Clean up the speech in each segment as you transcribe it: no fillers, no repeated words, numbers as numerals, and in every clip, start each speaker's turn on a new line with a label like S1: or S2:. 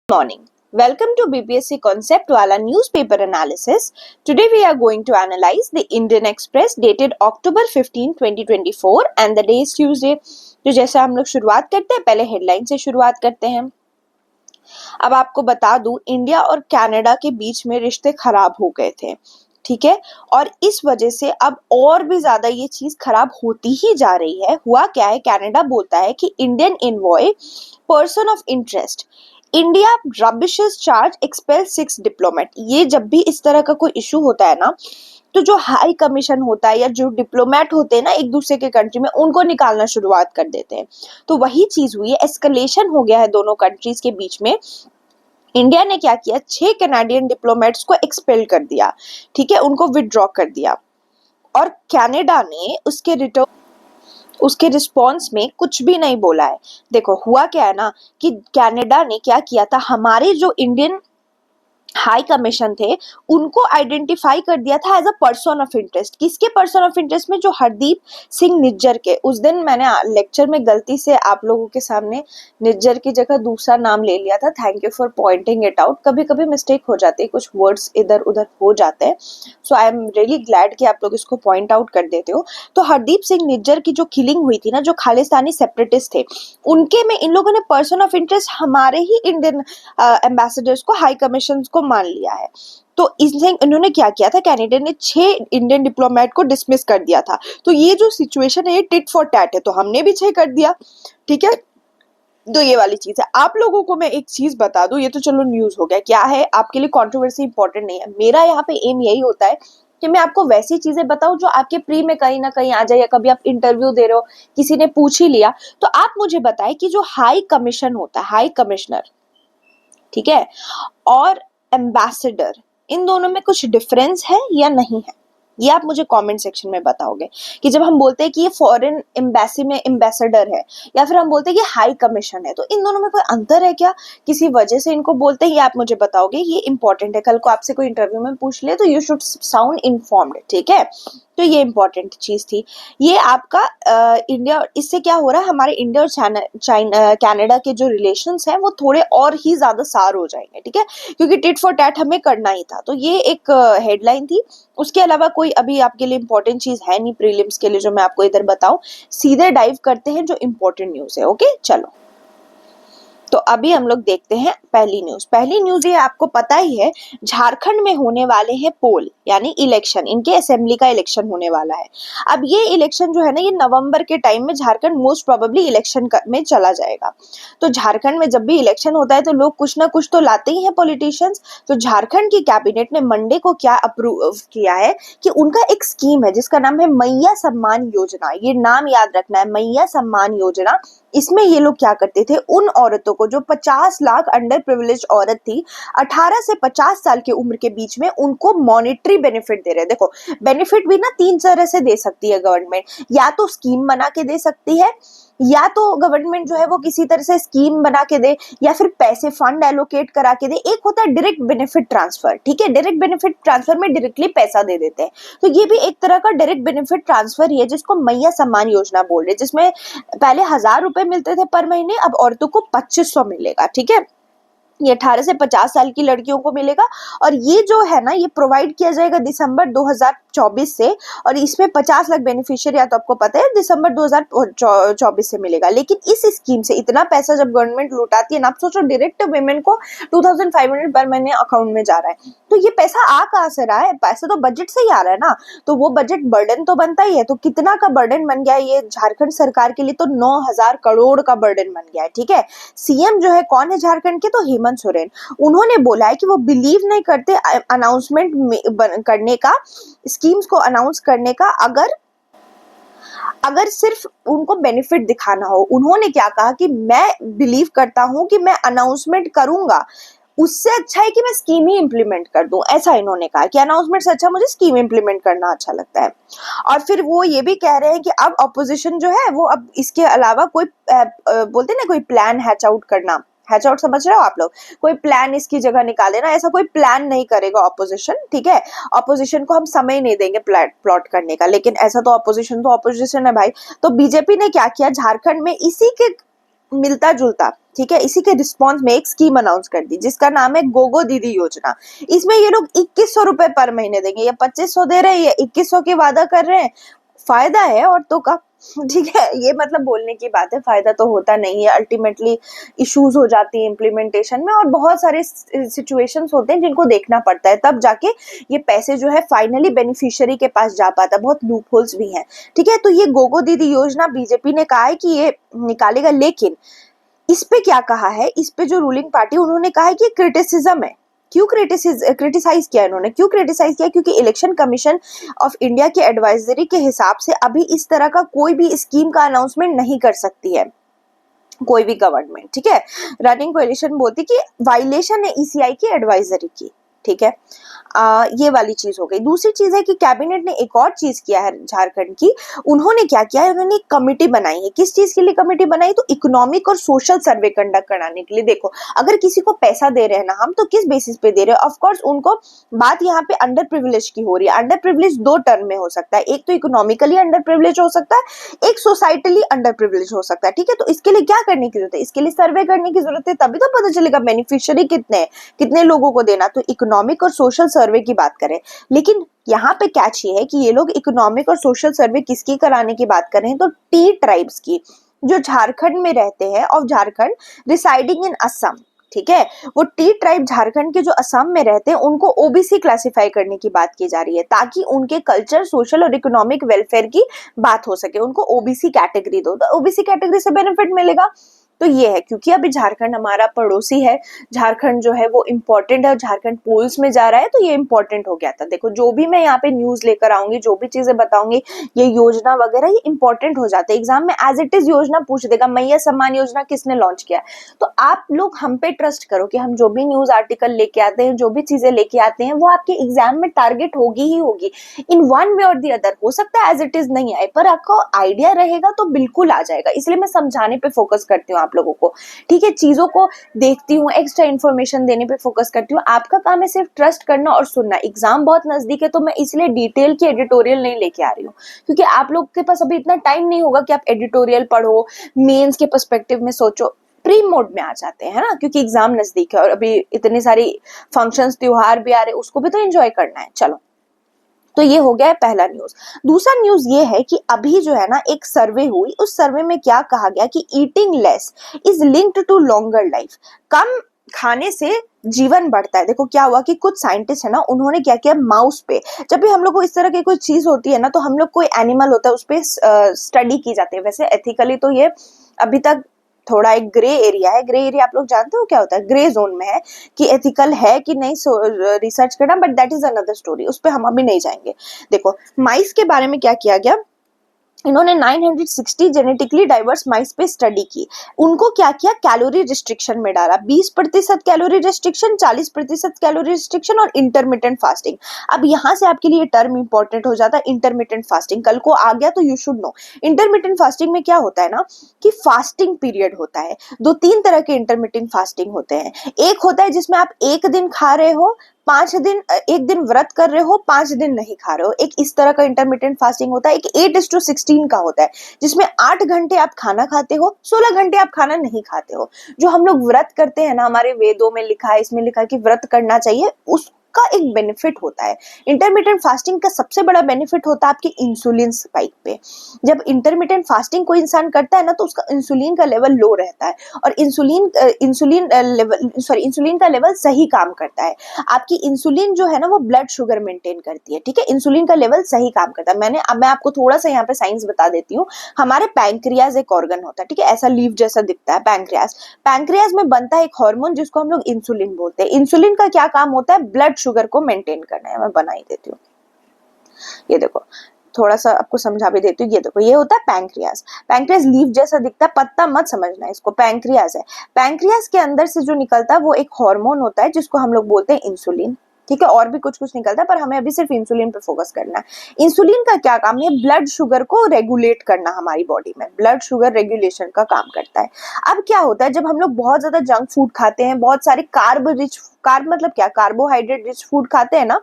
S1: Morning. Welcome to BPSC Concept Wala newspaper analysis. Today we are going to analyze the Indian Express dated October 15, 2024 and the day is Tuesday. तो जैसा हम लोग शुरुआत करते हैं, पहले हेडलाइन से शुरुआत करते हैं। अब आपको बता दूं, इंडिया और कनाडा के बीच में रिश्ते खराब हो गए थे, ठीक है, और इस वजह से अब और भी ज्यादा ये चीज खराब होती ही जा रही है। हुआ क्या है, कनाडा बोलता है कि Indian envoy person of interest India rubbishes charge expel 6 diplomat. ये जब भी इस तरह का कोई इशू होता है ना, तो जो हाई कमीशन होता है या जो डिप्लोमेट होते हैं ना एक दूसरे के कंट्री में, उनको निकालना शुरुआत कर देते हैं। तो वही चीज हुई है, एस्केलेशन हो गया है दोनों कंट्रीज के बीच में। इंडिया ने क्या किया, 6 कनाडियन डिप्लोमेट्स को एक्सपेल कर दिया, ठीक है, उनको विदड्रॉ कर दिया। और कनाडा ने उसके रिस्पॉन्स में कुछ भी नहीं बोला है। देखो हुआ क्या है ना, कि कनाडा ने क्या किया था, हमारे जो इंडियन हाई कमीशन थे उनको आइडेंटिफाई कर दिया था as a person of interest. किसके पर्सन ऑफ इंटरेस्ट में, जो हरदीप सिंह निज्जर के। उस दिन मैंने लेक्चर में गलती से आप लोगों के सामने निज्जर की जगह दूसरा नाम ले लिया था। Thank you for pointing it out. कभी कभी मिस्टेक हो जाती है, कुछ वर्ड्स इधर उधर हो जाते हैं, सो आई एम रियली ग्लैड कि आप लोग इसको पॉइंट आउट कर देते हो। तो हरदीप सिंह निज्जर की जो किलिंग हुई थी ना, जो खालिस्तानी सेपरेटिस्ट थे, उनके में इन लोगों ने पर्सन ऑफ इंटरेस्ट हमारे ही इंडियन एम्बेसडर्स को, हाई कमीशन को मान लिया है। तो इसलिए इन्होंने क्या किया था, कनाडा ने 6 इंडियन डिप्लोमेट को डिसमिस कर दिया था। तो ये जो सिचुएशन है, ये टिट फॉर टैट है, तो हमने भी 6 कर दिया, ठीक है। तो ये वाली चीज है। आप लोगों को मैं एक चीज बता दूं, ये तो चलो न्यूज हो गया, क्या है आपके लिए कंट्रोवर्सी इंपॉर्टेंट नहीं है। मेरा यहाँ पे एम यही होता है कि मैं आपको वैसी चीजें बताऊं जो आपके प्री में कहीं ना कहीं आ जाए, या कभी आप इंटरव्यू दे रहे हो, किसी ने पूछ ही लिया, तो आप मुझे बताएं कि जो हाई कमीशन होता है, हाई कमिश्नर, ठीक है, और एम्बेसडर, इन दोनों में कुछ डिफरेंस है या नहीं है, ये आप मुझे कमेंट सेक्शन में बताओगे। कि जब हम बोलते हैं कि ये फॉरेन एम्बेसी में एम्बेसडर है, या फिर हम बोलते हैं कि हाई कमीशन है, तो इन दोनों में कोई अंतर है क्या, किसी वजह से इनको बोलते हैं, ये आप मुझे बताओगे। ये इंपॉर्टेंट है, कल को आपसे कोई इंटरव्यू में पूछ ले तो यू शुड साउंड इन्फॉर्म्ड, ठीक है। तो ये इंपॉर्टेंट चीज थी। ये आपका इंडिया, इससे क्या हो रहा है, हमारे इंडिया और कनाडा के जो रिलेशंस हैं वो थोड़े और ही ज्यादा सार हो जाएंगे, ठीक है, क्योंकि टिट फॉर टैट हमें करना ही था। तो ये एक हेडलाइन थी। उसके अलावा कोई अभी आपके लिए इंपॉर्टेंट चीज है नहीं प्रीलिम्स के लिए जो मैं आपको इधर बताऊं। सीधे डाइव करते हैं जो इंपॉर्टेंट न्यूज है, ओके चलो। तो अभी हम लोग देखते हैं पहली न्यूज। ये आपको पता ही है, झारखंड में होने वाले हैं पोल यानी इलेक्शन, इनके असेंबली का इलेक्शन होने वाला है। अब ये इलेक्शन जो है ना, ये नवंबर के टाइम में झारखंड मोस्ट प्रोबेबली इलेक्शन में चला जाएगा। तो झारखंड में जब भी इलेक्शन होता है तो लोग कुछ ना कुछ तो लाते ही हैं पॉलिटिशियंस। तो झारखंड की कैबिनेट ने मंडे को क्या अप्रूव किया है कि उनका एक स्कीम है जिसका नाम है मैया सम्मान योजना। ये नाम याद रखना है, मैया सम्मान योजना। इसमें ये लोग क्या करते थे, उन औरतों को जो 50 लाख अंडर प्रिविलेज औरत थी, 18 से 50 साल की उम्र के बीच में, उनको मॉनेटरी बेनिफिट दे रहे हैं। देखो बेनिफिट भी ना 3 तरह से दे सकती है गवर्नमेंट, या तो स्कीम बना के दे सकती है, या तो गवर्नमेंट जो है वो किसी तरह से स्कीम बना के दे, या फिर पैसे फंड एलोकेट करा के दे। एक होता है डायरेक्ट बेनिफिट ट्रांसफर, ठीक है, डायरेक्ट बेनिफिट ट्रांसफर में डायरेक्टली पैसा दे देते हैं। तो ये भी एक तरह का डायरेक्ट बेनिफिट ट्रांसफर ही है, जिसको मैया सम्मान योजना बोल रहे हैं, जिसमें पहले 1000 रुपए मिलते थे पर महीने, अब औरतों को 2500 मिलेगा, ठीक है। ये 18 से 50 साल की लड़कियों को मिलेगा। और ये जो है ना, ये प्रोवाइड किया जाएगा दिसंबर 2024 से, और इसमें 50 लाख बेनिफिशियरी, तो आपको पता है दिसंबर 2024 से मिलेगा। लेकिन इस स्कीम से इतना पैसा जब गवर्नमेंट लुटाती है ना, आप सोचो डायरेक्ट वुमेन को 2500 पर महीने अकाउंट में जा रहा है, तो ये पैसा आ कहाँ से रहा है, पैसा तो बजट से ही आ रहा है ना। तो वो बजट बर्डन तो बनता ही है। तो कितना का बर्डन बन गया ये झारखंड सरकार के लिए, तो 9000 करोड़ का बर्डन बन गया है, ठीक है। सीएम जो है कौन है झारखंड के, तो हेमंत सोरेन। उन्होंने बोला है कि वो बिलीव नहीं करते अनाउंसमेंट करने का, स्कीम्स को अनाउंस करने का, अगर सिर्फ उनको बेनिफिट दिखाना हो। उन्होंने क्या कहा कि मैं बिलीव करता हूं कि मैं अनाउंसमेंट करूंगा, उससे अच्छा है कि मैं स्कीम ही इंप्लीमेंट कर दूं। ऐसा इन्होंने कहा कि अनाउंसमेंट से अच्छा मुझे स्कीम इंप्लीमेंट करना अच्छा लगता है। और फिर वो ये भी कह रहे हैं कि अब ऑपोजिशन जो है वो अब इसके अलावा कोई बोलते ना, कोई प्लान हैच आउट करना, हैच आउट समझ रहे हो आप लोग, कोई प्लान इसकी जगह निकाले ना, ऐसा कोई प्लान नहीं करेगा ऑपोजिशन, ठीक है। ऑपोजिशन को हम समय नहीं देंगे प्लॉट करने का, लेकिन ऐसा तो ऑपोजिशन है भाई। तो बीजेपी ने क्या किया, झारखंड में इसी के मिलता जुलता, ठीक है, इसी के रिस्पॉन्स में एक स्कीम अनाउंस कर दी जिसका नाम है गोगो दीदी योजना। इसमें ये लोग 2100 रुपए पर महीने देंगे, या 2500 दे रहे हैं या 2100 की वादा कर रहे हैं। फायदा है औरतों का, ठीक है, ये मतलब बोलने की बात है, फायदा तो होता नहीं है, अल्टीमेटली इश्यूज हो जाती है इम्प्लीमेंटेशन में और बहुत सारे सिचुएशंस होते हैं जिनको देखना पड़ता है, तब जाके ये पैसे जो है फाइनली बेनिफिशियरी के पास जा पाता है। बहुत लूप होल्स भी हैं, ठीक है। तो ये गोगो दीदी योजना बीजेपी ने कहा है कि ये निकालेगा, लेकिन इस पे क्या कहा है, इस पे जो रूलिंग पार्टी उन्होंने कहा है कि क्रिटिसिज्म है। क्यों क्रिटिसाइज किया इन्होंने, क्यों क्रिटिसाइज किया, क्योंकि इलेक्शन कमीशन ऑफ इंडिया के एडवाइजरी के हिसाब से अभी इस तरह का कोई भी स्कीम का अनाउंसमेंट नहीं कर सकती है कोई भी गवर्नमेंट, ठीक है। रनिंग कोalition बोलती कि वायलेशन है ईसीआई की एडवाइजरी की, ठीक है। ये वाली चीज हो गई। दूसरी चीज है कि कैबिनेट ने एक और चीज किया है झारखंड की, उन्होंने क्या किया है, उन्होंने एक कमेटी बनाई है। किस चीज के लिए कमेटी बनाई, तो इकोनॉमिक और सोशल सर्वे कंडक्ट कराने के लिए। देखो, अगर किसी को पैसा दे रहे हैं ना हम, तो किस बेसिस पे दे रहे हैं, ऑफकोर्स उनको बात यहाँ पे अंडर प्रिविलेज की हो रही है। अंडर प्रिविलेज दो टर्म में हो सकता है, एक तो इकोनॉमिकली अंडर प्रिविलेज हो सकता है, एक सोसाइटली अंडर प्रिविलेज हो सकता है, ठीक है। तो इसके लिए क्या करने की जरूरत है, इसके लिए सर्वे करने की जरूरत है, तभी तो पता चलेगा बेनिफिशियरी कितने हैं, कितने लोगों को देना। तो इकोनॉमिक और सोशल सर्वे की बात करें, लेकिन यहाँ पे कैच ये है कि ये लोग इकोनॉमिक और सोशल सर्वे किसकी कराने की बात कर रहे हैं, तो टी ट्राइब्स की, जो झारखंड में रहते हैं, of Jharkhand residing in Assam, ठीक है। वो टी ट्राइब झारखंड के जो असम में रहते हैं उनको ओबीसी क्लासिफाई करने की बात की जा रही है, ताकि उनके कल्चर, सोशल और इकोनॉमिक वेलफेयर की बात हो सके, उनको ओबीसी कैटेगरी दो, तो ओबीसी कैटेगरी से बेनिफिट मिलेगा। तो ये है, क्योंकि अभी झारखंड हमारा पड़ोसी है, झारखंड जो है वो इम्पोर्टेंट है, झारखंड पोल्स में जा रहा है, तो ये इम्पोर्टेंट हो गया था। देखो, जो भी मैं यहाँ पे न्यूज लेकर आऊंगी, जो भी चीजें बताऊंगी, ये योजना वगैरह ये इंपॉर्टेंट हो जाते हैं। एग्जाम में एज इट इज योजना पूछ देगा, मैया सम्मान योजना किसने लॉन्च किया। तो आप लोग हम पे ट्रस्ट करो कि हम जो भी न्यूज आर्टिकल लेके आते हैं, जो भी चीजें लेके आते हैं, वो आपके एग्जाम में टारगेट होगी ही होगी, इन वन वे और दी अदर। हो सकता है एज इट इज नहीं आए, पर आपको आइडिया रहेगा तो बिल्कुल आ जाएगा। इसलिए मैं समझाने पे फोकस करती हूँ आप लोगों को, ठीक है, चीजों को देखती हूँ, एक्स्ट्रा इन्फॉर्मेशन देने पे फोकस करती हूँ। आपका काम है सिर्फ ट्रस्ट करना और सुनना। एग्जाम बहुत नजदीक है, तो मैं इसलिए डिटेल की एडिटोरियल नहीं लेके आ रही हूँ, क्योंकि आप लोग के पास अभी इतना टाइम नहीं होगा कि आप एडिटोरियल पढ़ो, मेंस के पर्सपेक्टिव में सोचो, प्री मोड में आ जाते हैं ना, क्योंकि एग्जाम नजदीक है और अभी इतने सारे फंक्शंस, त्योहार भी आ रहे हैं, उसको भी तो एंजॉय करना है। चलो, तो ये हो गया है पहला न्यूज। दूसरा न्यूज ये है कि अभी जो है ना एक सर्वे हुई, उस सर्वे में क्या कहा गया कि eating less is linked to longer life. कम खाने से जीवन बढ़ता है। देखो क्या हुआ कि कुछ साइंटिस्ट है ना, उन्होंने क्या किया, माउस पे, जब भी हम लोग को इस तरह की कोई चीज होती है ना, तो हम लोग कोई एनिमल होता है उस पे स्टडी की जाती है। वैसे एथिकली तो ये अभी तक थोड़ा एक ग्रे एरिया है। ग्रे एरिया आप लोग जानते हो क्या होता है, ग्रे जोन में है कि एथिकल है कि नहीं रिसर्च करना, but that is another story, उस पर हम अभी नहीं जाएंगे। देखो, माइस के बारे में क्या किया गया, इन्होंने 960 जेनेटिकली डाइवर्स माइस पे स्टडी की। उनको क्या किया, कैलोरी रिस्ट्रिक्शन में डाला, 20% कैलोरी रिस्ट्रिक्शन, 40% कैलोरी रिस्ट्रिक्शन और इंटरमिटेंट फास्टिंग। अब यहाँ से आपके लिए टर्म इंपॉर्टेंट हो जाता है, इंटरमिटेंट फास्टिंग। कल को आ गया तो you should know. Intermittent fasting में क्या होता है ना कि फास्टिंग पीरियड होता है। दो तीन तरह के इंटरमिटेंट फास्टिंग होते हैं। एक होता है जिसमें आप एक दिन खा रहे हो, 5 दिन, एक दिन व्रत कर रहे हो, 5 दिन नहीं खा रहे हो, एक इस तरह का इंटरमिटेंट फास्टिंग होता है। एक 8:16 का होता है, जिसमें 8 घंटे आप खाना खाते हो, 16 घंटे आप खाना नहीं खाते हो। जो हम लोग व्रत करते हैं ना, हमारे वेदों में लिखा है, इसमें लिखा है कि व्रत करना चाहिए, उस का एक बेनिफिट होता है। इंटरमिटेंट फास्टिंग का सबसे बड़ा बेनिफिट होता है आपके इंसुलिन स्पाइक पे। जब इंटरमिटेंट फास्टिंग कोई इंसान करता है ना, तो उसका इंसुलिन का लेवल लो रहता है, और इंसुलिन का लेवल सही काम करता है। आपकी इंसुलिन जो है ना, वो ब्लड शुगर मेंटेन करती है, ठीक है। इंसुलिन का लेवल सही काम करता है। मैं आपको थोड़ा सा यहाँ पे साइंस बता देती हूँ। हमारे पैंक्रियाज एक ऑर्गन होता है, ठीक है, ऐसा लीफ जैसा दिखता है पैंक्रियाज। पैंक्रियाज में बनता है एक हार्मोन जिसको हम लोग इंसुलिन बोलते हैं। इंसुलिन का क्या काम होता है, ब्लड शुगर को मेंटेन करना है। मैं बना ही देती हूँ, ये देखो, थोड़ा सा आपको समझा भी देती हूँ। ये देखो, ये होता है पैंक्रियाज। पैंक्रियाज लीफ जैसा दिखता है, पत्ता मत समझना इसको, पैंक्रियाज है। पैंक्रियाज के अंदर से जो निकलता है वो एक हार्मोन होता है जिसको हम लोग बोलते हैं इंसुलिन, ठीक है। और भी कुछ कुछ निकलता है, पर हमें अभी सिर्फ इंसुलिन पे फोकस करना है। इंसुलिन का क्या काम है, ब्लड शुगर को रेगुलेट करना, हमारी बॉडी में ब्लड शुगर रेगुलेशन का काम करता है। अब क्या होता है, जब हम लोग बहुत ज्यादा जंक फूड खाते हैं, बहुत सारे कार्ब मतलब क्या, कार्बोहाइड्रेट रिच फूड खाते हैं ना,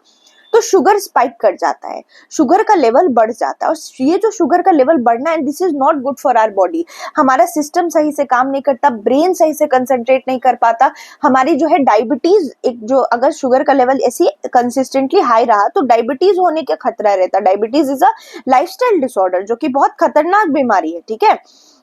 S1: तो शुगर स्पाइक कर जाता है, शुगर का लेवल बढ़ जाता है। और ये जो शुगर का लेवल बढ़ना है, this is not good for our body. हमारा सिस्टम सही से काम नहीं करता, ब्रेन सही से कंसंट्रेट नहीं कर पाता, हमारी जो है डायबिटीज, एक जो अगर शुगर का लेवल ऐसी कंसिस्टेंटली हाई रहा तो डायबिटीज होने का खतरा रहता है। Diabetes is a lifestyle disorder जो कि बहुत खतरनाक बीमारी है, ठीक है।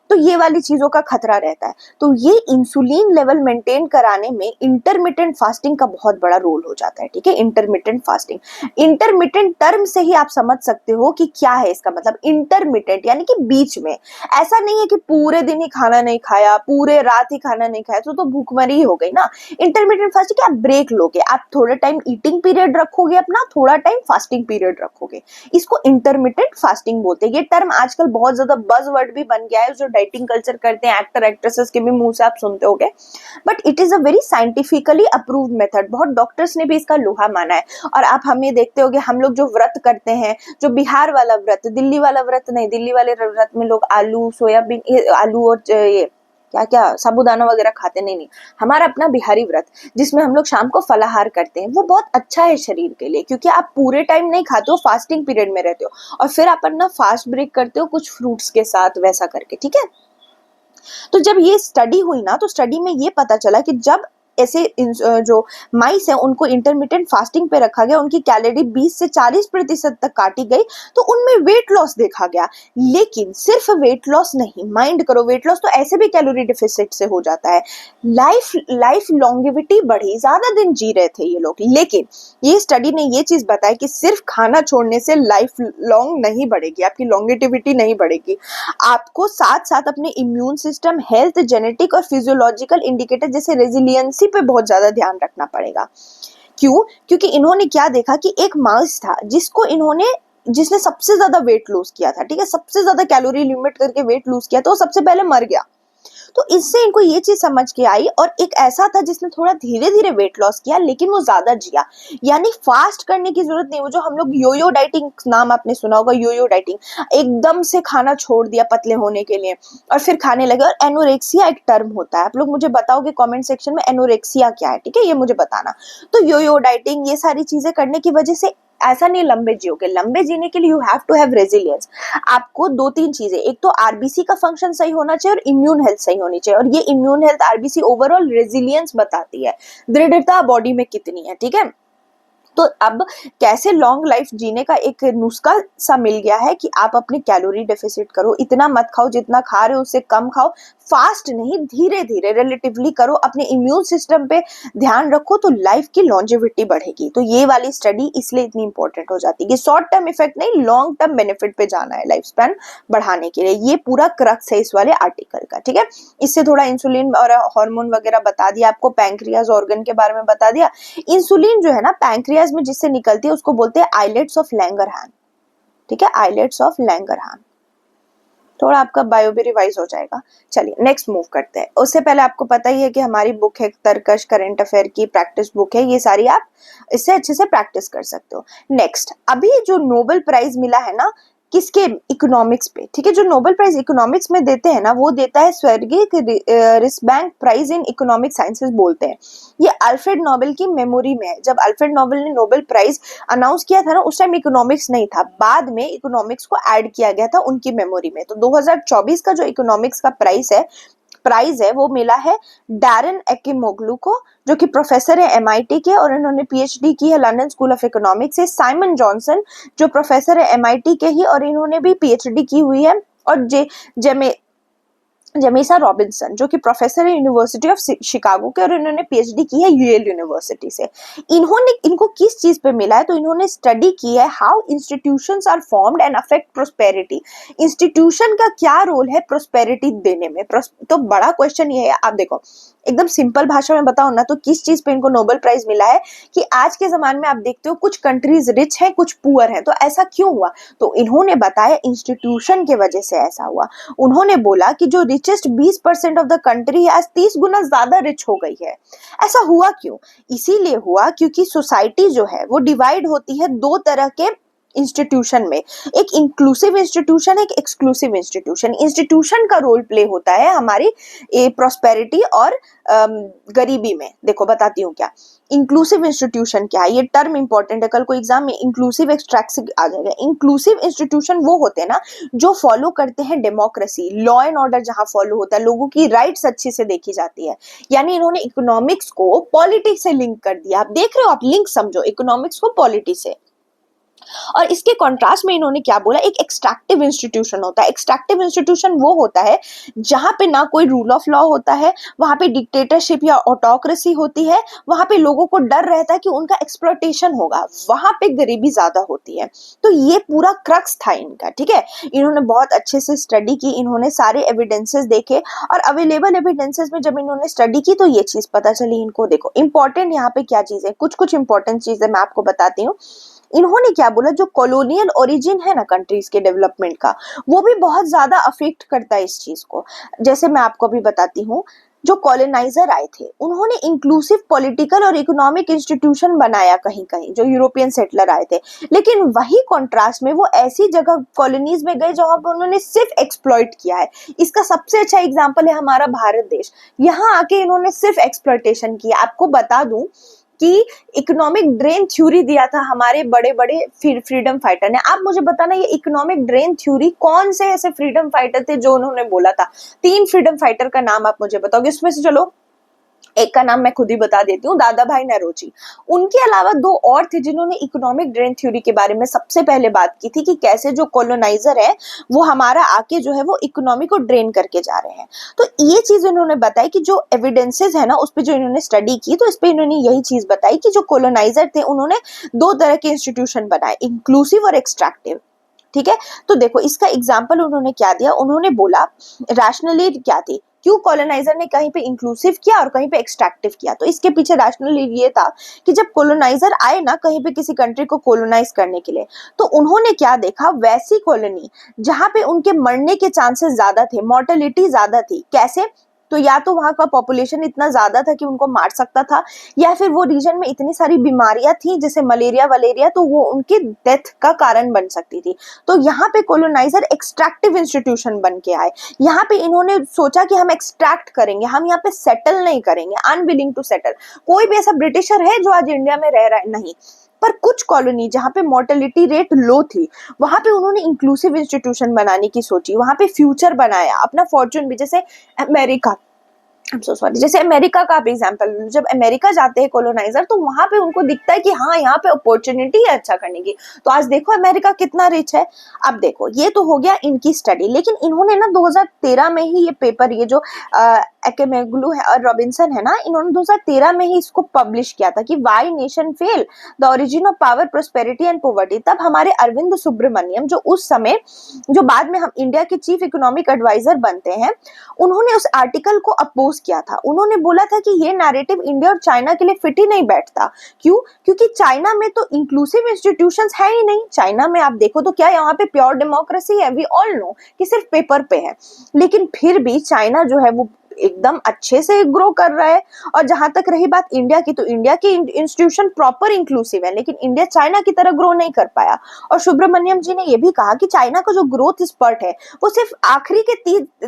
S1: तो ये वाली चीजों का खतरा रहता है। तो ये इंसुलिन लेवल मेंटेन कराने में इंटरमिटेंट फास्टिंग का बहुत बड़ा रोल हो जाता है, ठीक है। इंटरमिटेंट फास्टिंग, इंटरमिटेंट टर्म से ही आप समझ सकते हो कि क्या है इसका मतलब। इंटरमिटेंट यानी कि बीच में, ऐसा नहीं है कि पूरे दिन ही खाना नहीं खाया, पूरे रात ही खाना नहीं खाया तो भूखमरी हो गई ना। इंटरमिटेंट फास्टिंग आप ब्रेक लोगे, आप थोड़ा टाइम ईटिंग पीरियड रखोगे अपना, थोड़ा टाइम फास्टिंग पीरियड रखोगे, इसको इंटरमिटेंट फास्टिंग बोलते हैं। ये टर्म आजकल बहुत ज्यादा बज वर्ड भी बन गया है, जो डाइटिंग कल्चर करते हैं एक्टर एक्ट्रेसेस के भी मुंह से आप सुनते होगे, but it is a very scientifically approved method. बहुत डॉक्टर्स ने भी इसका लोहा माना है। और आप हमें देखते होगे, हम लोग जो व्रत करते हैं, जो बिहार वाला व्रत, दिल्ली वाला व्रत नहीं, दिल्ली वाले व्रत में लोग आलू सोयाबीन, आलू और ये क्या क्या साबूदाना वगैरह खाते नहीं, हमारा अपना बिहारी व्रत जिसमें हम लोग शाम को फलाहार करते हैं, वो बहुत अच्छा है शरीर के लिए, क्योंकि आप पूरे टाइम नहीं खाते हो, फास्टिंग पीरियड में रहते हो और फिर आप अपना फास्ट ब्रेक करते हो कुछ फ्रूट्स के साथ, वैसा करके, ठीक है। तो जब ये स्टडी हुई ना, तो स्टडी में ये पता चला कि जब ऐसे जो माइस है उनको इंटरमिटेंट फास्टिंग पे रखा गया, उनकी कैलोरी 20 से 40% तक काटी गई, तो उनमें वेट लॉस देखा गया। लेकिन सिर्फ वेट लॉस नहीं, माइंड करो, वेट लॉस तो ऐसे भी कैलोरी डिफिसिट से हो जाता है, लाइफ लॉन्गेविटी बढ़ी, ज्यादा दिन जी रहे थे ये लोग। लेकिन ये स्टडी ने ये चीज बताई कि सिर्फ खाना छोड़ने से लाइफ लॉन्ग नहीं बढ़ेगी, आपकी लॉन्गेटिविटी नहीं बढ़ेगी। आपको साथ साथ अपने इम्यून सिस्टम, हेल्थ, जेनेटिक और फिजियोलॉजिकल इंडिकेटर जैसे रेजिलियंसी पे बहुत ज्यादा ध्यान रखना पड़ेगा। क्यों? क्योंकि इन्होंने क्या देखा कि एक माउस था जिसने सबसे ज्यादा वेट लूज किया था, ठीक है, सबसे ज्यादा कैलोरी लिमिट करके वेट लूज किया, तो वो सबसे पहले मर गया। तो इससे इनको ये चीज समझ के आई। और एक ऐसा था जिसने थोड़ा धीरे धीरे वेट लॉस किया, लेकिन वो ज्यादा जिया। यानी फास्ट करने की जरूरत नहीं, वो जो हम लोग योयो डाइटिंग, नाम आपने सुना होगा, योयो डाइटिंग, एकदम से खाना छोड़ दिया पतले होने के लिए और फिर खाने लगे। और एनोरेक्सिया एक टर्म होता है, आप लोग मुझे बताओगे कमेंट सेक्शन में एनोरेक्सिया क्या है, ठीक है, ये मुझे बताना। तो योयो डाइटिंग, ये सारी चीजें करने की वजह से ऐसा नहीं लंबे जियोगे, लंबे जीने के लिए you have to have resilience. आपको दो तीन चीजें, एक तो आरबीसी का फंक्शन सही होना चाहिए और इम्यून हेल्थ सही होनी चाहिए। और ये immune health, RBC overall resilience बताती है, दृढ़ता बॉडी में कितनी है, ठीक है। तो अब कैसे लॉन्ग लाइफ जीने का एक नुस्खा सा मिल गया है कि आप अपने कैलोरी डेफिसिट करो, इतना मत खाओ, जितना खा रहे हो उससे कम खाओ, फास्ट नहीं, धीरे धीरे रिलेटिवली करो, अपने इम्यून सिस्टम पे ध्यान रखो, तो लाइफ की लॉन्जेविटी बढ़ेगी। तो ये वाली स्टडी इसलिए इतनी इंपॉर्टेंट हो जाती है कि शॉर्ट टर्म इफेक्ट नहीं, लॉन्ग टर्म बेनिफिट पे जाना है लाइफ स्पैन बढ़ाने के लिए। ये पूरा क्रक्स है इस वाले आर्टिकल का, ठीक है। इससे थोड़ा इंसुलिन और हार्मोन वगैरह बता दिया आपको, पैंक्रियाज ऑर्गन के बारे में बता दिया। इंसुलिन जो है ना पैंक्रियाज में जिससे निकलती है उसको बोलते हैं आइलेट्स ऑफ लैंगरहैंस, ठीक है, आइलेट्स ऑफ लैंगरहैंस। थोड़ा आपका बायो भी रिवाइज हो जाएगा। चलिए नेक्स्ट मूव करते हैं। उससे पहले आपको पता ही है कि हमारी बुक है तर्कश करंट अफेयर की प्रैक्टिस बुक है, ये सारी आप इससे अच्छे से प्रैक्टिस कर सकते हो। नेक्स्ट, अभी जो नोबेल प्राइज मिला है ना, किसके, इकोनॉमिक्स पे, ठीक है। जो नोबेल प्राइज इकोनॉमिक्स में देते हैं ना, वो देता है स्वर्गीय रिस्बैंक प्राइज इन इकोनॉमिक साइंसेस बोलते हैं। ये अल्फ्रेड नोबेल की मेमोरी में है। जब अल्फ्रेड नोबेल ने नोबेल प्राइज अनाउंस किया था ना, उस टाइम इकोनॉमिक्स नहीं था, बाद में इकोनॉमिक्स को ऐड किया गया था उनकी मेमोरी में। तो 2024 का जो इकोनॉमिक्स का प्राइज है वो मिला है डैरन एकिमोग्लू को, जो कि प्रोफेसर है एमआईटी के और इन्होंने पीएचडी की है लंदन स्कूल ऑफ इकोनॉमिक्स से। साइमन जॉनसन जो प्रोफेसर है एमआईटी के ही और इन्होंने भी पीएचडी की हुई है। और जेमिसा रॉबिन्सन जो कि प्रोफेसर है यूनिवर्सिटी ऑफ शिकागो के और इन्होंने पीएचडी की है यूएल यूनिवर्सिटी से। इनको किस चीज पे मिला है, तो इन्होंने स्टडी की है how institutions are formed and affect prosperity. Institution का क्या रोल है प्रोस्पेरिटी देने में। तो बड़ा क्वेश्चन ये है, आप देखो एकदम सिंपल भाषा में बताओ ना, तो किस चीज पे इनको नोबेल प्राइज मिला है कि आज के जमाने में आप देखते हो कुछ कंट्रीज रिच हैं, कुछ पुअर हैं, तो ऐसा क्यों हुआ। तो इन्होंने बताया इंस्टीट्यूशन के वजह से ऐसा हुआ। उन्होंने बोला कि जो रिचेस्ट 20% ऑफ द कंट्री है आज 30 गुना ज्यादा रिच हो गई है। ऐसा हुआ क्यों? इसीलिए हुआ क्योंकि सोसाइटी जो है वो डिवाइड होती है दो तरह के इंस्टीट्यूशन में, एक इंक्लूसिव इंस्टीट्यूशन, एक एक्सक्लूसिव इंस्टीट्यूशन। इंस्टीट्यूशन का रोल प्ले होता है हमारी प्रॉस्पेरिटी और गरीबी में। देखो बताती हूँ क्या इंक्लूसिव इंस्टीट्यूशन क्या है, ये टर्म इंपॉर्टेंट है, कल को एग्जाम में इंक्लूसिव एक्सट्रैक्ट आ जाएगा। इंक्लूसिव इंस्टीट्यूशन वो होते हैं ना जो फॉलो करते हैं डेमोक्रेसी, लॉ एंड ऑर्डर जहां फॉलो होता है, लोगों की राइट्स अच्छे से देखी जाती है। यानी इन्होंने इकोनॉमिक्स को पॉलिटिक्स से लिंक कर दिया। आप देख रहे हो, आप लिंक समझो इकोनॉमिक्स को पॉलिटिक्स से। और इसके कॉन्ट्रास्ट में इन्होंने क्या बोला, एक एक्सट्रैक्टिव इंस्टीट्यूशन होता है। एक्सट्रैक्टिव इंस्टीट्यूशन वो होता है जहां पे ना कोई रूल ऑफ लॉ होता है, वहां पे डिक्टेटरशिप या ऑटोक्रेसी होती है, वहां पे लोगों को डर रहता है कि उनका एक्सप्लॉयटेशन होगा, वहां पे गरीबी ज्यादा होती है। तो ये पूरा क्रक्स था इनका, ठीक है। इन्होंने बहुत अच्छे से स्टडी की, इन्होंने सारे एविडेंसेस देखे और अवेलेबल एविडेंसेस में जब इन्होंने स्टडी की तो ये चीज पता चली इनको। देखो इंपॉर्टेंट यहाँ पे क्या चीज है, कुछ इंपॉर्टेंट चीजें मैं आपको बताती हूँ। इन्होंने क्या बोला, जो कॉलोनियल ओरिजिन है ना कंट्रीज के डेवलपमेंट का, वो भी बहुत ज्यादा अफेक्ट करता है इस चीज को। जैसे मैं आपको अभी बताती हूँ, जो कॉलोनाइजर आए थे उन्होंने इंक्लूसिव पॉलिटिकल और इकोनॉमिक इंस्टीट्यूशन बनाया कहीं कहीं, जो यूरोपियन सेटलर आए थे। लेकिन वही कॉन्ट्रास्ट में वो ऐसी जगह कॉलोनीज में गए जहां पर उन्होंने सिर्फ एक्सप्लॉइट किया है। इसका सबसे अच्छा एग्जाम्पल है हमारा भारत देश। यहाँ आके इन्होंने सिर्फ एक्सप्लॉइटेशन किया। आपको बता दूं कि इकोनॉमिक ड्रेन थ्योरी दिया था हमारे बड़े बड़े फ्रीडम फाइटर ने। आप मुझे बताना ये इकोनॉमिक ड्रेन थ्योरी कौन से ऐसे फ्रीडम फाइटर थे जो उन्होंने बोला था। 3 फ्रीडम फाइटर का नाम आप मुझे बताओगे, इसमें से चलो एक का नाम मैं खुद ही बता देती हूँ, दादा भाई नौरोजी। उनके अलावा 2 और थे जिन्होंने इकोनॉमिक ड्रेन थ्योरी के बारे में सबसे पहले बात की थी कि कैसे जो कॉलोनाइजर है वो हमारा आके जो है वो इकोनॉमी को ड्रेन करके जा रहे हैं। तो ये चीज इन्होंने बताई कि जो एविडेंसेस है ना उस पर जो इन्होंने स्टडी की, तो इस पे इन्होंने यही चीज बताई कि जो कॉलोनाइजर थे उन्होंने 2 तरह के इंस्टीट्यूशन बनाए, इंक्लूसिव और एक्सट्रैक्टिव, ठीक है। तो देखो इसका एग्जाम्पल उन्होंने क्या दिया, उन्होंने बोला रैशनली क्या थी, क्यों कॉलोनाइजर ने कहीं पे इंक्लूसिव किया और कहीं पे एक्सट्रैक्टिव किया। तो इसके पीछे रैशनली ये था कि जब कॉलोनाइजर आए ना कहीं पे किसी कंट्री को कॉलोनाइज करने के लिए, तो उन्होंने क्या देखा, वैसी कॉलोनी जहां पे उनके मरने के चांसेस ज्यादा थे, मॉर्टेलिटी ज्यादा थी। कैसे, तो या तो वहां का पॉपुलेशन इतना ज्यादा था कि उनको मार सकता था, या फिर वो रीजन में इतनी सारी बीमारियां थी जैसे मलेरिया वलेरिया, तो वो उनके डेथ का कारण बन सकती थी। तो यहाँ पे कॉलोनाइजर एक्सट्रैक्टिव इंस्टीट्यूशन बन के आए। यहाँ पे इन्होंने सोचा कि हम एक्सट्रैक्ट करेंगे, हम यहाँ पे सेटल नहीं करेंगे, अनविलिंग टू सेटल। कोई भी ऐसा ब्रिटिशर है जो आज इंडिया में रह रहा है, नहीं। पर कुछ कॉलोनी जहां पे मोर्टेलिटी रेट लो थी, वहां पे उन्होंने इंक्लूसिव इंस्टीट्यूशन बनाने की सोची, वहां पे फ्यूचर बनाया, अपना फॉर्चून भी। जैसे अमेरिका, जैसे अमेरिका का आप एग्जांपल, जब अमेरिका जाते हैं कॉलोनाइजर तो वहां पे उनको दिखता है कि हाँ यहाँ पे अपॉर्चुनिटी है अच्छा करने की। तो आज देखो अमेरिका कितना रिच है। अब देखो ये तो हो गया इनकी स्टडी, लेकिन इन्होंने ना 2013 में ही ये पेपर, ये जो एकेमेग्लू है और रॉबिन्सन है ना, इन्होंने 2013 में ही इसको पब्लिश किया था कि why nation fail, the origin of power, prosperity and poverty. तब हमारे अरविंद सुब्रमण्यम, जो उस समय, जो बाद में हम इंडिया के चीफ इकोनॉमिक एडवाइजर बनते हैं, उन्होंने उस आर्टिकल को अपोज किया था। उन्होंने बोला था कि ये नैरेटिव इंडिया और चाइना के लिए फिट ही नहीं बैठता। क्यों? क्योंकि चाइना में तो इंक्लूसिव इंस्टीट्यूशंस है ही नहीं। चाइना में आप देखो तो क्या यहाँ पे प्योर डेमोक्रेसी है, वी ऑल नो कि सिर्फ पेपर पे है। लेकिन फिर भी चाइना जो है वो एकदम अच्छे से ग्रो कर रहा है। और जहां तक रही बात इंडिया की, तो इंडिया की इंस्टीट्यूशन प्रॉपर इंक्लूसिव है, लेकिन इंडिया चाइना की तरह ग्रो नहीं कर पाया। और सुब्रमण्यम जी ने यह भी कहा कि चाइना का जो ग्रोथ स्पर्ट है वो सिर्फ आखिरी के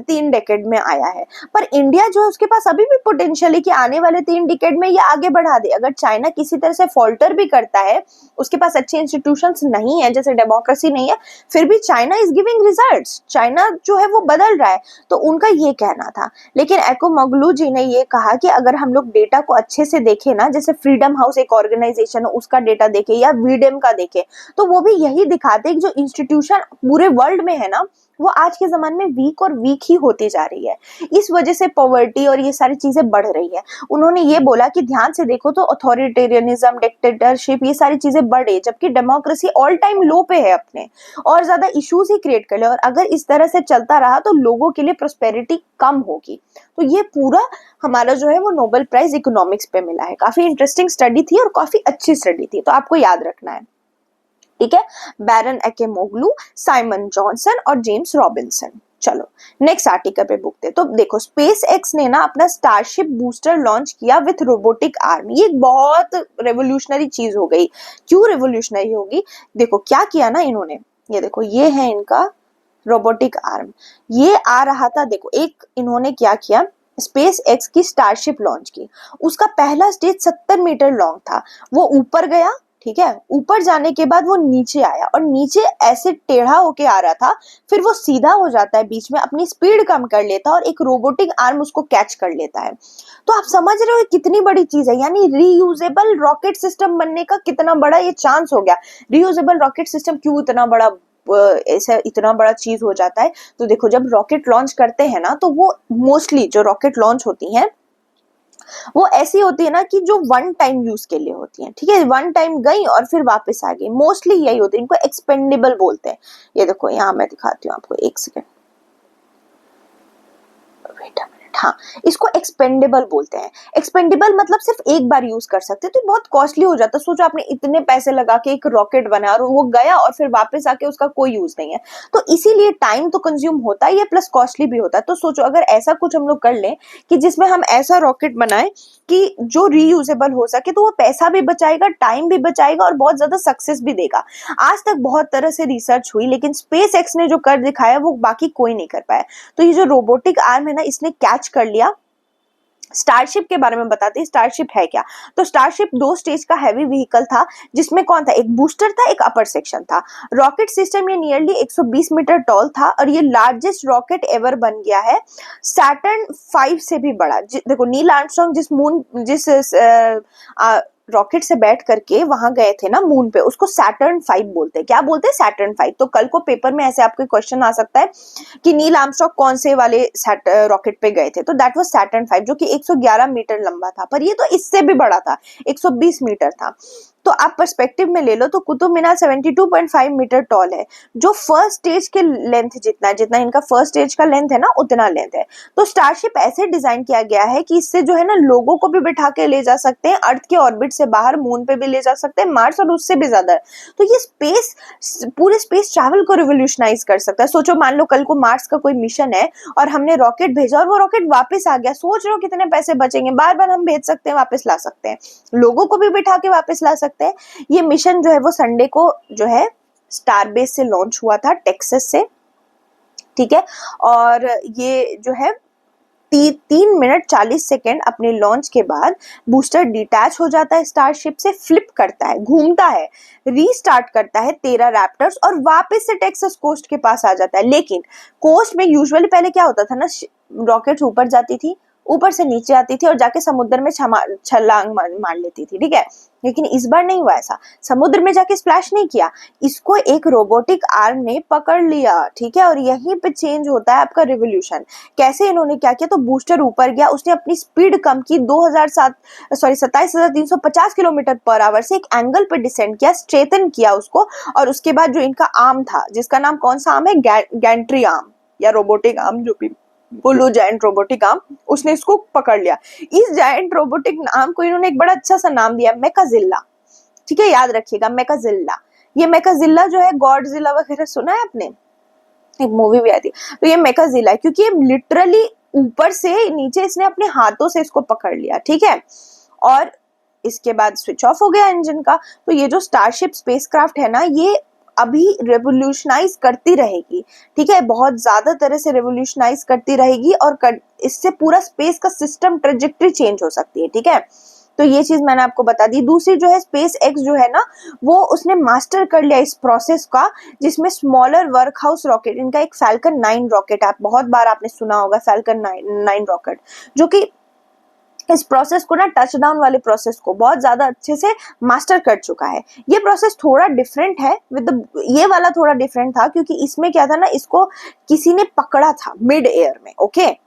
S1: 3 डेकेड में आया है, पर इंडिया जो है उसके पास अभी भी पोटेंशियल है कि आने वाले 3 डेकेड में ये आगे बढ़ा दे। अगर चाइना किसी तरह से फॉल्टर भी करता है, उसके पास अच्छे इंस्टीट्यूशंस नहीं है, जैसे डेमोक्रेसी नहीं है, फिर भी China is giving results, China जो है वो बदल रहा है। तो उनका ये कहना था। लेकिन एकोमोग्लू जी ने ये कहा कि अगर हम लोग डेटा को अच्छे से देखें ना, जैसे फ्रीडम हाउस एक ऑर्गेनाइजेशन है उसका डेटा देखें या वीडेम का देखें, तो वो भी यही दिखाते हैं कि जो इंस्टीट्यूशन पूरे वर्ल्ड में है ना, वो आज के जमाने में वीक और वीक ही होती जा रही है। इस वजह से पॉवर्टी और ये सारी चीजें बढ़ रही है। उन्होंने ये बोला कि ध्यान से देखो तो अथॉरिटेरियनिज्म, डिक्टेटरशिप, ये सारी चीजें बढ़े, जबकि डेमोक्रेसी ऑल टाइम लो पे है अपने, और ज्यादा इश्यूज ही क्रिएट कर ले। और अगर इस तरह से चलता रहा तो लोगों के लिए प्रोस्पेरिटी कम होगी। तो ये पूरा हमारा जो है वो नोबेल प्राइज इकोनॉमिक्स पे मिला है। काफी इंटरेस्टिंग स्टडी थी और काफी अच्छी स्टडी थी, तो आपको याद रखना है, ठीक है। बैरन एकेमोग्लू, साइमन जॉनसन और जेम्स रॉबिन्सन। चलो नेक्स्ट आर्टिकल पे बुकते। तो देखो स्पेस एक्स ने ना अपना स्टारशिप बूस्टर लॉन्च किया विथ रोबोटिक आर्म। ये एक बहुत रेवोल्यूशनरी चीज हो गई। क्यों रेवोल्यूशनरी होगी? देखो क्या किया ना इन्होंने, ये देखो ये है इनका रोबोटिक आर्म, ये आ रहा था। देखो एक इन्होंने क्या किया, स्पेस एक्स की स्टारशिप लॉन्च की, उसका पहला स्टेज 70 मीटर लॉन्ग था, वो ऊपर गया, ठीक है, ऊपर जाने के बाद वो नीचे आया और नीचे ऐसे टेढ़ा होके आ रहा था, फिर वो सीधा हो जाता है बीच में, अपनी स्पीड कम कर लेता है और एक रोबोटिक आर्म उसको कैच कर लेता है। तो आप समझ रहे हो कितनी बड़ी चीज है, यानी रीयूजेबल रॉकेट सिस्टम बनने का कितना बड़ा ये चांस हो गया। रीयूजेबल रॉकेट सिस्टम क्यों इतना बड़ा ऐसा इतना बड़ा चीज हो जाता है? तो देखो जब रॉकेट लॉन्च करते हैं ना, तो वो मोस्टली जो रॉकेट लॉन्च होती हैं वो ऐसी होती है ना कि जो वन टाइम यूज के लिए होती है, ठीक है, वन टाइम गई और फिर वापस आ गई, मोस्टली यही होती है, इनको एक्सपेंडेबल बोलते हैं। ये देखो यहाँ मैं दिखाती हूँ आपको, एक सेकेंड, वेट अ मिनट, हाँ, इसको एक्सपेंडेबल बोलते हैं। एक्सपेंडेबल मतलब सिर्फ एक बार यूज कर सकते हैं, तो बहुत कॉस्टली हो जाता है। सोचो आपने इतने पैसे लगा के एक रॉकेट बनाया और वो गया और फिर वापस आके उसका कोई यूज नहीं है, तो इसीलिए टाइम तो कंज्यूम होता ही है प्लस कॉस्टली भी होता है। तो सोचो अगर ऐसा कुछ हम लोग कर लें कि जिसमें हम ऐसा रॉकेट बनाए कि जो रीयूजेबल हो सके, तो वो पैसा भी बचाएगा, टाइम भी बचाएगा और बहुत ज्यादा सक्सेस भी देगा। आज तक बहुत तरह से रिसर्च हुई, लेकिन स्पेस एक्स ने जो कर दिखाया वो बाकी कोई नहीं कर पाया। तो ये जो रोबोटिक आर्म है ना, इसने कैच कर लिया। स्टारशिप के बारे में बताते हैं, स्टारशिप है क्या। तो स्टारशिप 2 स्टेज का हैवी व्हीकल था, जिसमें कौन था, एक बूस्टर था, एक अपर सेक्शन था। रॉकेट सिस्टम ये नियरली 120 मीटर टॉल था और ये लार्जेस्ट रॉकेट एवर बन गया है, सैटर्न 5 से भी बड़ा। देखो नील आर्मस्ट्रांग जिस रॉकेट से बैठ करके वहां गए थे ना मून पे, उसको सैटर्न 5 बोलते हैं। क्या बोलते हैं? सैटर्न 5। तो कल को पेपर में ऐसे आपको क्वेश्चन आ सकता है कि नील आर्मस्ट्रांग कौन से वाले रॉकेट पे गए थे, तो दैट वाज सैटर्न 5, जो कि 111 मीटर लंबा था, पर ये तो इससे भी बड़ा था, 120 मीटर था। तो आप पर्सपेक्टिव में ले लो तो कुतुब मीनार 72.5 मीटर टॉल है, जो फर्स्ट स्टेज के लेंथ जितना है, जितना इनका फर्स्ट स्टेज का लेंथ है ना, उतना लेंथ है। तो स्टारशिप ऐसे डिजाइन किया गया है कि इससे जो है ना लोगों को भी बिठा के ले जा सकते हैं, अर्थ के ऑर्बिट से बाहर मून पे भी ले जा सकते हैं, मार्स और उससे भी ज्यादा। तो ये पूरे स्पेस ट्रैवल को रिवोल्यूशनाइज कर सकता है। सोचो मान लो कल को मार्स का कोई मिशन है और हमने रॉकेट भेजा और वो रॉकेट वापस आ गया, सोच रहे हो कितने पैसे बचेंगे, बार बार हम भेज सकते हैं, वापस ला सकते हैं, लोगों को भी बिठा के वापस ला सकते हैं। ये मिशन जो है वो संडे को जो है स्टारबेस से लॉन्च हुआ था, टेक्सास से, ठीक है। और ये जो है 3 मिनट 40 सेकेंड अपने लॉन्च के बाद बूस्टर डिटैच हो जाता है स्टारशिप से, फ्लिप करता है, घूमता है, रीस्टार्ट करता है 13 रैप्टर्स और वापस से टेक्सास कोस्ट के पास आ जाता है। लेकिन कोस्ट में यूजुअली पहले क्या होता था ना, रॉकेट्स ऊपर जाती थी, ऊपर से नीचे आती थी और जाके समुद्र में छलांग मार लेती थी, ठीक है। लेकिन इस बार नहीं हुआ ऐसा, समुद्र में जाके स्प्लैश नहीं किया, इसको एक रोबोटिक आर्म ने पकड़ लिया, ठीक है। और यहीं पे चेंज होता है आपका रिवोल्यूशन। कैसे इन्होंने क्या किया, तो बूस्टर ऊपर गया, उसने अपनी स्पीड कम की, 27,350 किलोमीटर पर आवर से एक एंगल पे डिसेंड किया, स्ट्रेटन किया उसको, और उसके बाद जो इनका आर्म था, जिसका नाम कौन सा आर्म है, गैंट्री आर्म या रोबोटिक आर्म, जो भी बोलो, जायंट रोबोटिक आर्म, उसने इसको पकड़ लिया। इस जायंट रोबोटिक आर्म को इन्होंने एक बड़ा अच्छा सा नाम दिया, मेकाजिल्ला, ठीक है, याद रखिएगा, मेकाजिल्ला। ये मेकाजिल्ला जो है, गॉडजिला वगैरह सुना है आपने, एक मूवी भी आई थी, तो ये मेकाजिल्ला है क्योंकि ये लिटरली ऊपर से नीचे इसने अपने हाथों से इसको पकड़ लिया, ठीक है। और इसके बाद स्विच ऑफ हो गया इंजन का। तो ये जो स्टारशिप स्पेसक्राफ्ट है ना, ये अभी रेवोल्यूशनाइज करती रहेगी, ठीक है, बहुत ज्यादा तरह से रेवोल्यूशनाइज करती रहेगी और इससे पूरा स्पेस का सिस्टम ट्रेजेक्टरी चेंज हो सकती है, ठीक है। तो ये चीज मैंने आपको बता दी। दूसरी जो है, स्पेस एक्स जो है ना, वो उसने मास्टर कर लिया इस प्रोसेस का, जिसमें स्मॉलर वर्क हाउस रॉकेट, इनका एक फैल्कन 9 रॉकेट है, बहुत बार आपने सुना होगा फैल्कन 9 रॉकेट, जो कि इस प्रोसेस को ना, टच डाउन वाले प्रोसेस को बहुत ज्यादा अच्छे से मास्टर कर चुका है। ये प्रोसेस थोड़ा डिफरेंट है ये वाला थोड़ा डिफरेंट था, क्योंकि इसमें क्या था ना, इसको किसी ने पकड़ा था मिड एयर में, ओके।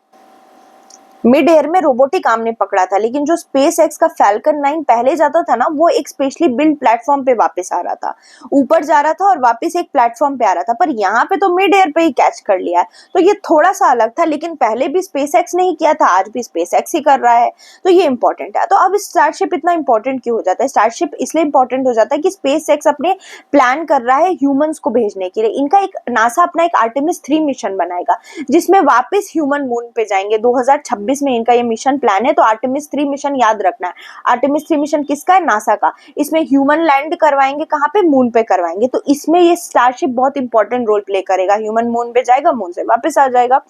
S1: मिड एयर में रोबोटिक आर्म ने पकड़ा था, लेकिन जो स्पेस एक्स का फैल्कन 9 पहले जाता था ना, वो एक स्पेशली बिल्ड प्लेटफॉर्म पे वापस आ रहा था, ऊपर जा रहा था और वापस एक प्लेटफॉर्म पे आ रहा था, पर यहाँ पे तो मिड एयर पे ही कैच कर लिया है। तो ये थोड़ा सा अलग था, लेकिन पहले भी स्पेस एक्स ने ही किया था, आज भी स्पेस एक्स ही कर रहा है, तो ये इंपॉर्टेंट है। तो अब स्टारशिप इतना इंपॉर्टेंट क्यों हो जाता है? स्टारशिप इसलिए इंपॉर्टेंट हो जाता है कि स्पेस एक्स अपने प्लान कर रहा है ह्यूमंस को भेजने के लिए। इनका एक नासा अपना एक आर्टेमिस 3 मिशन बनाएगा, जिसमें वापस ह्यूमन मून पे जाएंगे 2026 में, इनका ये मिशन प्लान है। तो आर्टेमिस 3 मिशन याद रखना है, आर्टेमिस 3 मिशन किसका है? नासा का। इसमें ह्यूमन लैंड करवाएंगे, कहाँ पे? मून पे करवाएंगे। तो इसमें ये स्टारशिप बहुत इंपॉर्टेंट रोल प्ले करेगा, ह्यूमन मून पे जाएगा, मून से वापस आ जाएगा,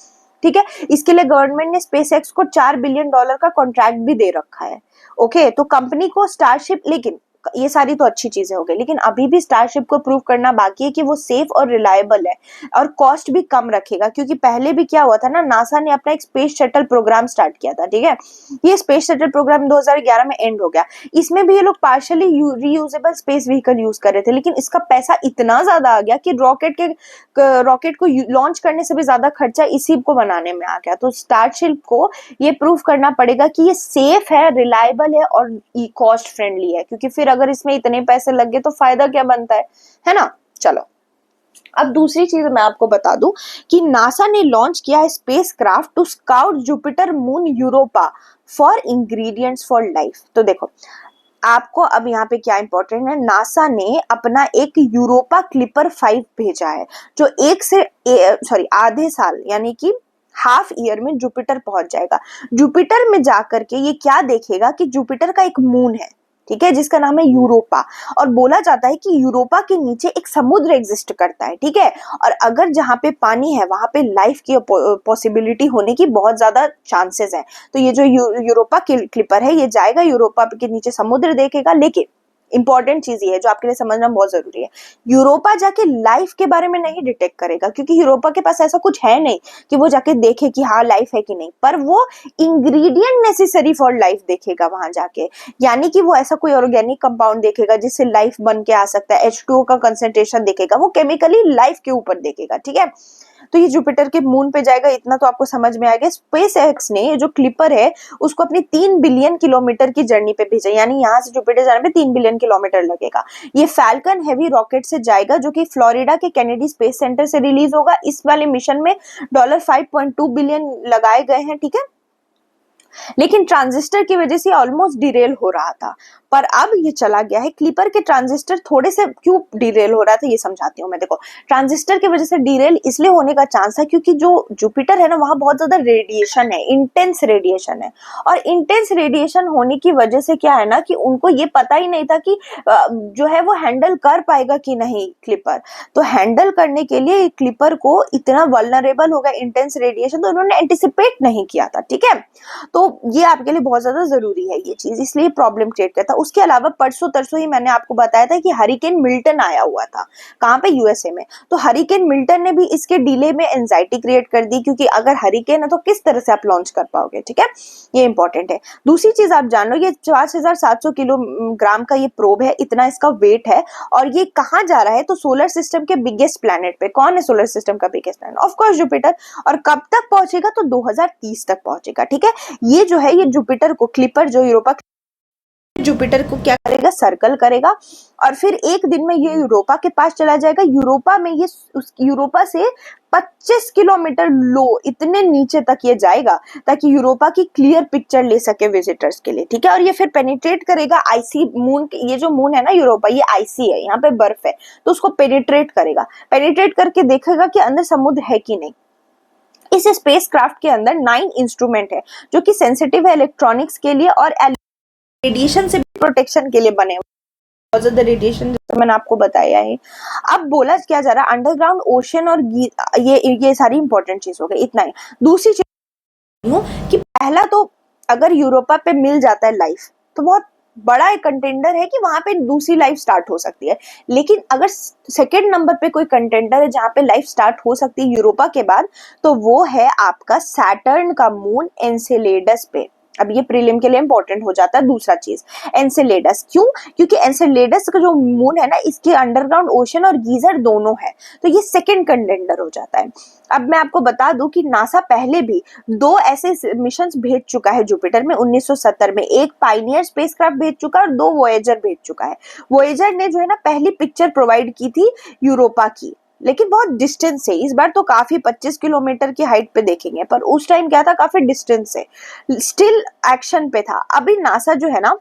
S1: ठीक है। इसके लिए गवर्नमेंट ने स्पेस एक्स को $4 बिलियन का कॉन्ट्रैक्ट भी दे रखा है। ओके, तो कंपनी को स्टारशिप, लेकिन ये सारी तो अच्छी चीजें हो गई, लेकिन अभी भी स्टारशिप को प्रूव करना बाकी है कि वो सेफ और रिलायबल है, और कॉस्ट भी कम रखेगा। क्योंकि पहले भी क्या हुआ था ना, नासा ने अपना एक स्पेस शटल प्रोग्राम स्टार्ट किया था, ठीक है। ये स्पेस शटल प्रोग्राम 2011 में एंड हो गया। इसमें भी ये लोग partially reusable space vehicle use कर रहे थे, लेकिन इसका पैसा इतना ज्यादा आ गया कि रॉकेट को लॉन्च करने से भी ज्यादा खर्चा इसी को बनाने में आ गया। तो स्टारशिप को ये प्रूव करना पड़ेगा कि ये सेफ है, रिलायबल है और कॉस्ट फ्रेंडली है, क्योंकि फिर अगर इसमें इतने पैसे लग गए तो फायदा क्या बनता है ना। चलो, अब दूसरी चीज मैं आपको बता दूं कि नासा ने लॉन्च किया है spacecraft to scout Jupiter moon Europa for ingredients for life. तो देखो, आपको अब यहाँ पे क्या इंपॉर्टेंट है, नासा ने अपना एक यूरोपा क्लिपर 5 भेजा है, जो आधे साल यानी कि हाफ ईयर में जुपिटर पहुंच जाएगा। जुपिटर में जाकर के ये क्या देखेगा कि जुपिटर का एक मून है, ठीक है, जिसका नाम है यूरोपा, और बोला जाता है कि यूरोपा के नीचे एक समुद्र एग्जिस्ट करता है, ठीक है। और अगर जहाँ पे पानी है वहां पे लाइफ की पॉसिबिलिटी होने की बहुत ज्यादा चांसेस है। तो ये जो यूरोपा क्लिपर है, ये जाएगा यूरोपा के नीचे, समुद्र देखेगा। लेकिन इंपॉर्टेंट चीज ये है जो आपके लिए समझना बहुत जरूरी है, यूरोपा जाके लाइफ के बारे में नहीं डिटेक्ट करेगा, क्योंकि यूरोपा के पास ऐसा कुछ है नहीं कि वो जाके देखे कि हाँ लाइफ है कि नहीं, पर वो इंग्रेडिएंट नेसेसरी फॉर लाइफ देखेगा वहां जाके। यानी कि वो ऐसा कोई ऑर्गेनिक कंपाउंड देखेगा जिससे लाइफ बन के आ सकता है, H2O का कंसेंट्रेशन देखेगा, वो केमिकली लाइफ के ऊपर देखेगा, ठीक है। तो ये जुपिटर के मून पे जाएगा, इतना तो आपको समझ में आ गया। स्पेस एक्स ने जो क्लिपर है उसको अपनी 3 बिलियन किलोमीटर की जर्नी पे भेजा, यानी यहाँ से जुपिटर जाने पे 3 बिलियन किलोमीटर लगेगा। ये फैल्कन हेवी रॉकेट से जाएगा, जो कि फ्लोरिडा के कैनेडी स्पेस सेंटर से रिलीज होगा। इस वाले मिशन में $5.2 बिलियन लगाए गए हैं, ठीक है। लेकिन ट्रांजिस्टर की वजह से ऑलमोस्ट डिरेल हो रहा था, पर अब ये चला गया है। क्लिपर के ट्रांजिस्टर थोड़े से क्यों डिरेल हो रहा था ये समझाती हूँ मैं। देखो, ट्रांजिस्टर की वजह से डिरेल इसलिए होने का चांस है क्योंकि जो जुपिटर है ना, वहां बहुत ज्यादा रेडिएशन है, इंटेंस रेडिएशन है। और इंटेंस रेडिएशन होने की वजह से क्या है ना कि उनको ये पता ही नहीं था कि जो है वो हैंडल कर पाएगा कि नहीं क्लिपर। तो हैंडल करने के लिए क्लिपर को इतना वल्नरेबल होगा इंटेंस रेडिएशन, तो उन्होंने एंटिसिपेट नहीं किया था, ठीक है। तो ये आपके लिए बहुत ज्यादा जरूरी है ये चीज, इसलिए प्रॉब्लम क्रिएट करता है। उसके अलावा परसों तरसों ही मैंने आपको बताया था कि हरिकेन मिल्टन आया हुआ था, कहाँ पे? यूएसए में। तो हरिकेन मिल्टन ने भी इसके डिले में एंजाइटी क्रिएट कर दी, क्योंकि अगर हरिकेन है तो किस तरह से आप लॉन्च कर पाओगे, ठीक है। ये इंपॉर्टेंट है। दूसरी चीज आप जान लो, ये 5700 किलोग्राम का ये प्रोब है, इतना इसका वेट है, और ये कहाँ जा रहा है? तो सोलर सिस्टम के बिगेस्ट प्लैनेट पे। कौन है सोलर सिस्टम का biggest planet? Of course Jupiter. और कब तक पहुंचेगा? तो 2030 तक पहुंचेगा, ठीक है। ये जो है, ये जुपिटर को क्लिपर जो यूरोपा जुपिटर को क्या करेगा? सर्कल करेगा, और फिर एक दिन में ये यूरोपा के पास चला जाएगा। यूरोपा में ये यूरोपा से 25 किलोमीटर लो, इतने नीचे तक ये जाएगा ताकि यूरोपा की क्लियर पिक्चर ले सके विजिटर्स के लिए, ठीक है। और ये फिर पेनिट्रेट करेगा आईसी मून, ये जो मून है ना यूरोपा, ये आईसी है, यहाँ पे बर्फ है, तो उसको पेनिट्रेट करेगा। पेनिट्रेट करके देखेगा कि अंदर समुद्र है कि नहीं। इस स्पेस क्राफ्ट के अंदर 9 इंस्ट्रूमेंट है जो कि सेंसिटिव है इलेक्ट्रॉनिक्स के लिए और रेडिएशन से भी प्रोटेक्शन के लिए बने हुए। बहुत ज्यादा रेडिएशन जैसे मैंने आपको बताया है। अब बोला क्या जा रहा है, अंडरग्राउंड ओशन और ये सारी इंपॉर्टेंट चीज हो गई, इतना ही। दूसरी चीज कि पहला तो अगर यूरोपा पे मिल जाता है लाइफ, तो बहुत बड़ा एक कंटेंडर है कि वहां पे दूसरी लाइफ स्टार्ट हो सकती है। लेकिन अगर सेकेंड नंबर पे कोई कंटेंडर है जहां पे लाइफ स्टार्ट हो सकती है यूरोपा के बाद, तो वो है आपका सैटर्न का मून एनसेलेडस पे। अब ये प्रीलिम के लिए इंपॉर्टेंट हो जाता है। दूसरा चीज एनसेलेडस, क्यों? क्योंकि एनसेलेडस का जो मून है ना, इसके अंडरग्राउंड ओशन और गीजर दोनों है, तो ये सेकंड कंटेंडर हो जाता है। अब मैं आपको बता दूं कि नासा पहले भी 2 ऐसे मिशंस भेज चुका है जुपिटर में 1970 में, एक पायनियर स्पेसक्राफ्ट भेज चुका है और 2 वोएजर भेज चुका है। वोएजर ने जो है ना पहली पिक्चर प्रोवाइड की थी यूरोपा की, लेकिन बहुत डिस्टेंस से। इस बार तो काफी 25 किलोमीटर की हाइट पे देखेंगे, पर उस टाइम क्या था, काफी डिस्टेंस से, स्टिल एक्शन पे था। अभी नासा जो है ना,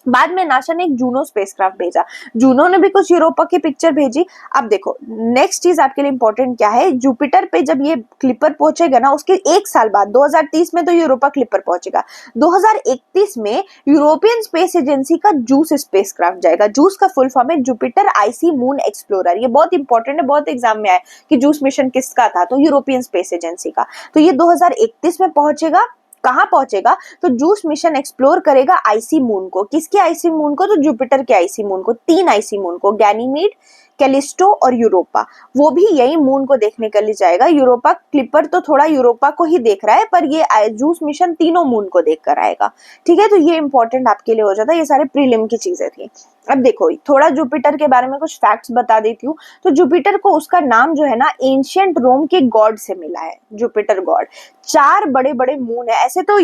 S1: बाद में नासा ने एक जूनो स्पेसक्राफ्ट भेजा, जूनो ने भी कुछ यूरोपा की पिक्चर भेजी। अब देखो नेक्स्ट चीज आपके लिए इंपॉर्टेंट क्या है, जुपिटर पे जब ये क्लिपर पहुंचेगा ना, उसके 1 साल बाद 2030 में तो यूरोपा क्लिपर पहुंचेगा, 2031 में यूरोपियन स्पेस एजेंसी का जूस स्पेसक्राफ्ट जाएगा। जूस का फुल फॉर्म है जुपिटर आईसी मून एक्सप्लोरर। ये बहुत इंपॉर्टेंट है, बहुत एग्जाम में आया कि जूस मिशन किसका था, तो यूरोपियन स्पेस एजेंसी का। तो ये 2031 में पहुंचेगा। कहाँ पहुंचेगा, तो जूस मिशन एक्सप्लोर करेगा आईसी मून को। किसके आईसी मून को, तो जुपिटर के आईसी मून को, 3 आईसी मून को, गैनीमीड, कैलिस्टो और यूरोपा। वो भी यही मून को देखने के लिए जाएगा। यूरोपा क्लिपर तो थोड़ा यूरोपा को ही देख रहा है, पर ये जूस मिशन तीनों मून को देख कर आएगा। ठीक है, तो ये इंपॉर्टेंट आपके लिए हो जाता है। ये सारे प्रीलिम की चीजें थी। अब देखो थोड़ा जुपिटर के बारे में कुछ फैक्ट्स बता देती हूँ। तो जुपिटर को उसका नाम जो है ना एंशियंट रोम के गॉड से मिला है, जुपिटर गॉड। 4 बड़े बड़े मून है, ऐसे तो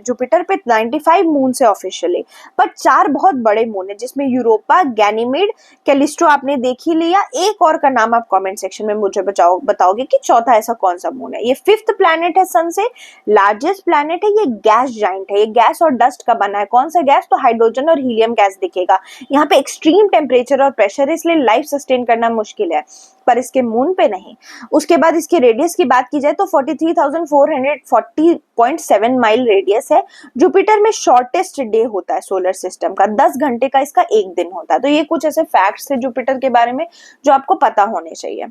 S1: जुपिटर पे 95 मून है ऑफिशियली, पर 4 बहुत बड़े मून है, जिसमें यूरोपा, गैनीमेड, कैलिस्टो आपने देख ही लिया। एक और का नाम आप कमेंट सेक्शन में मुझे बताओगे कि चौथा ऐसा कौन सा मून है। ये 5th प्लैनेट है सन से, लार्जेस्ट प्लैनेट है, ये गैस जाइंट है। ये गैस और डस्ट का बना है। कौन सा गैस, तो हाइड्रोजन और हीलियम गैस दिखेगा। यहाँ पे एक्सट्रीम टेम्परेचर और प्रेशर है, इसलिए लाइफ सस्टेन करना मुश्किल है, पर इसके मून पे नहीं। उसके बाद इसके रेडियस की बात की जाए तो 43,440.7 माइल रेडियस है। जुपिटर में शॉर्टेस्ट डे होता है सोलर सिस्टम का, 10 घंटे का इसका एक दिन होता है। तो ये कुछ ऐसे फैक्ट्स थे जुपिटर के बारे में जो आपको पता होने चाहिए।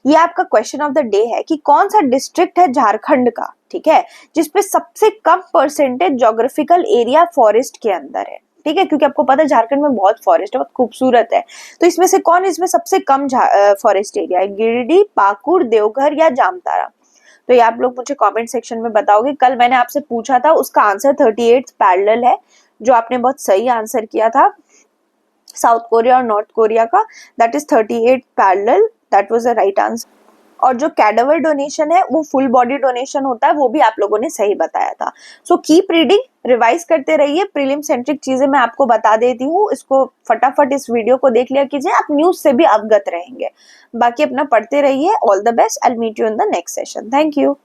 S1: ये आपका क्वेश्चन ऑफ द डे है कि कौन सा डिस्ट्रिक्ट है झारखंड का, ठीक है, जिसपे सबसे कम परसेंटेज ज्योग्राफिकल एरिया फॉरेस्ट के अंदर है। ठीक है, क्योंकि आपको पता है झारखंड में बहुत फॉरेस्ट है, बहुत खूबसूरत है। तो इसमें से कौन इसमें सबसे कम फॉरेस्ट एरिया है, गिरिडीह, पाकुड़, देवघर या जामताड़ा? तो ये आप लोग मुझे कमेंट सेक्शन में बताओगे। कल मैंने आपसे पूछा था, उसका आंसर 38th पैरेलल है, जो आपने बहुत सही आंसर किया था। साउथ कोरिया और नॉर्थ कोरिया का, that is 38th parallel, that was the right answer. और जो कैडेवर डोनेशन है वो फुल बॉडी डोनेशन होता है, वो भी आप लोगों ने सही बताया था। सो कीप रीडिंग, रिवाइज करते रहिए। प्रीलिम सेंट्रिक चीजें मैं आपको बता देती हूँ, इसको फटाफट इस वीडियो को देख लिया कीजिए, आप न्यूज से भी अवगत रहेंगे। बाकी अपना पढ़ते रहिए। All the best, I will meet you in the next session. Thank you.